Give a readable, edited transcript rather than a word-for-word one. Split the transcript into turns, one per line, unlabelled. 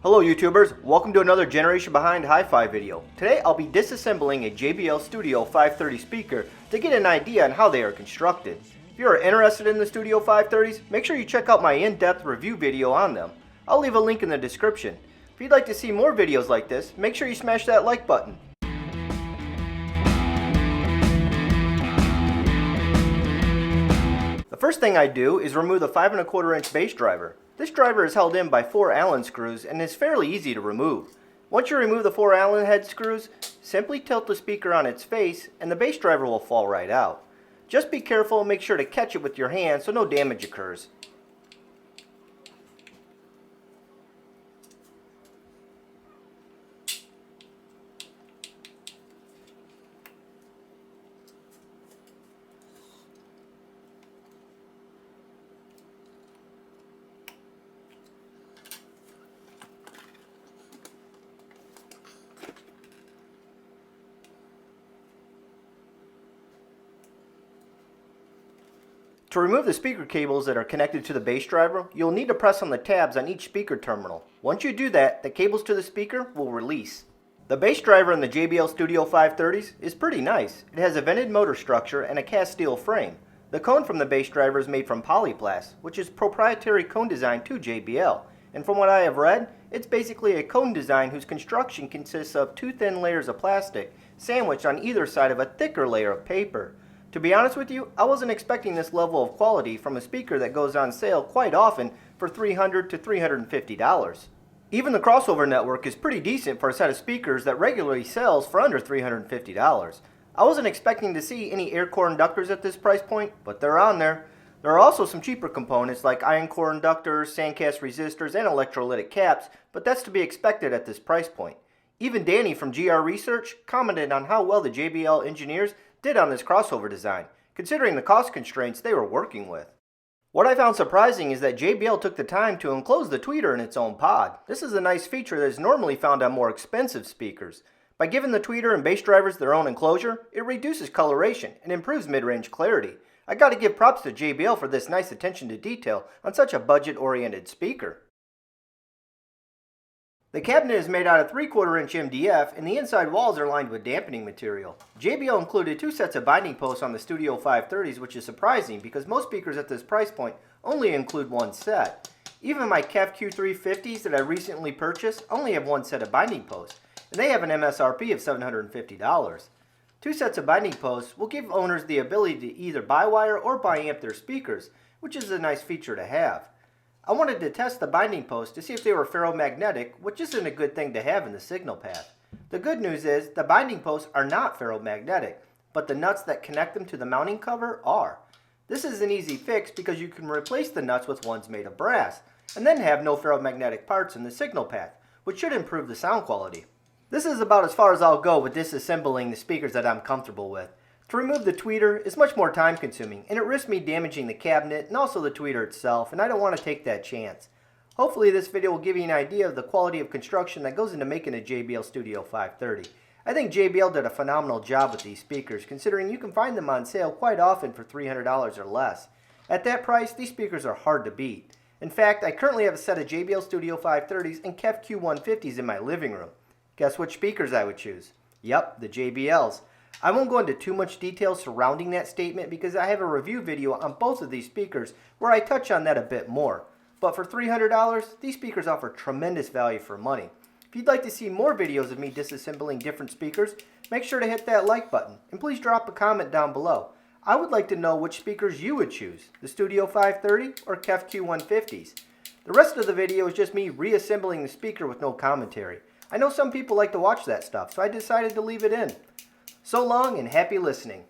Hello YouTubers, welcome to another Generation Behind Hi-Fi video. Today I'll be disassembling a JBL Studio 530 speaker to get an idea on how they are constructed. If you are interested in the Studio 530s, make sure you check out my in-depth review video on them. I'll leave a link in the description. If you'd like to see more videos like this, make sure you smash that like button. The first thing I do is remove the 5 1/4 inch bass driver. This driver is held in by 4 Allen screws and is fairly easy to remove. Once you remove the 4 Allen head screws, simply tilt the speaker on its face and the bass driver will fall right out. Just be careful and make sure to catch it with your hand so no damage occurs. To remove the speaker cables that are connected to the bass driver, you'll need to press on the tabs on each speaker terminal. Once you do that, the cables to the speaker will release. The bass driver in the JBL Studio 530s is pretty nice. It has a vented motor structure and a cast steel frame. The cone from the bass driver is made from polyplast, which is proprietary cone design to JBL. And from what I have read, it's basically a cone design whose construction consists of 2 thin layers of plastic sandwiched on either side of a thicker layer of paper. To be honest with you, I wasn't expecting this level of quality from a speaker that goes on sale quite often for $300 to $350. Even the crossover network is pretty decent for a set of speakers that regularly sells for under $350. I wasn't expecting to see any air core inductors at this price point, but they're on there. There are also some cheaper components like iron core inductors, sandcast resistors, and electrolytic caps, but that's to be expected at this price point. Even Danny from GR Research commented on how well the JBL engineers did on this crossover design, considering the cost constraints they were working with. What I found surprising is that JBL took the time to enclose the tweeter in its own pod. This is a nice feature that is normally found on more expensive speakers. By giving the tweeter and bass drivers their own enclosure, it reduces coloration and improves mid-range clarity. I gotta give props to JBL for this nice attention to detail on such a budget-oriented speaker. The cabinet is made out of 3/4 inch MDF and the inside walls are lined with dampening material. JBL included 2 sets of binding posts on the Studio 530s, which is surprising because most speakers at this price point only include 1 set. Even my KEF Q350s that I recently purchased only have 1 set of binding posts, and they have an MSRP of $750. 2 sets of binding posts will give owners the ability to either buy wire or buy amp their speakers, which is a nice feature to have. I wanted to test the binding posts to see if they were ferromagnetic, which isn't a good thing to have in the signal path. The good news is the binding posts are not ferromagnetic, but the nuts that connect them to the mounting cover are. This is an easy fix because you can replace the nuts with ones made of brass, and then have no ferromagnetic parts in the signal path, which should improve the sound quality. This is about as far as I'll go with disassembling the speakers that I'm comfortable with. To remove the tweeter is much more time consuming and it risks me damaging the cabinet and also the tweeter itself, and I don't want to take that chance. Hopefully this video will give you an idea of the quality of construction that goes into making a JBL Studio 530. I think JBL did a phenomenal job with these speakers, considering you can find them on sale quite often for $300 or less. At that price, these speakers are hard to beat. In fact, I currently have a set of JBL Studio 530s and KEF Q150s in my living room. Guess which speakers I would choose? Yep, the JBLs. I won't go into too much detail surrounding that statement because I have a review video on both of these speakers where I touch on that a bit more. But for $300, these speakers offer tremendous value for money. If you'd like to see more videos of me disassembling different speakers, make sure to hit that like button and please drop a comment down below. I would like to know which speakers you would choose, the Studio 530 or KEF Q150s. The rest of the video is just me reassembling the speaker with no commentary. I know some people like to watch that stuff, so I decided to leave it in. So long and happy listening.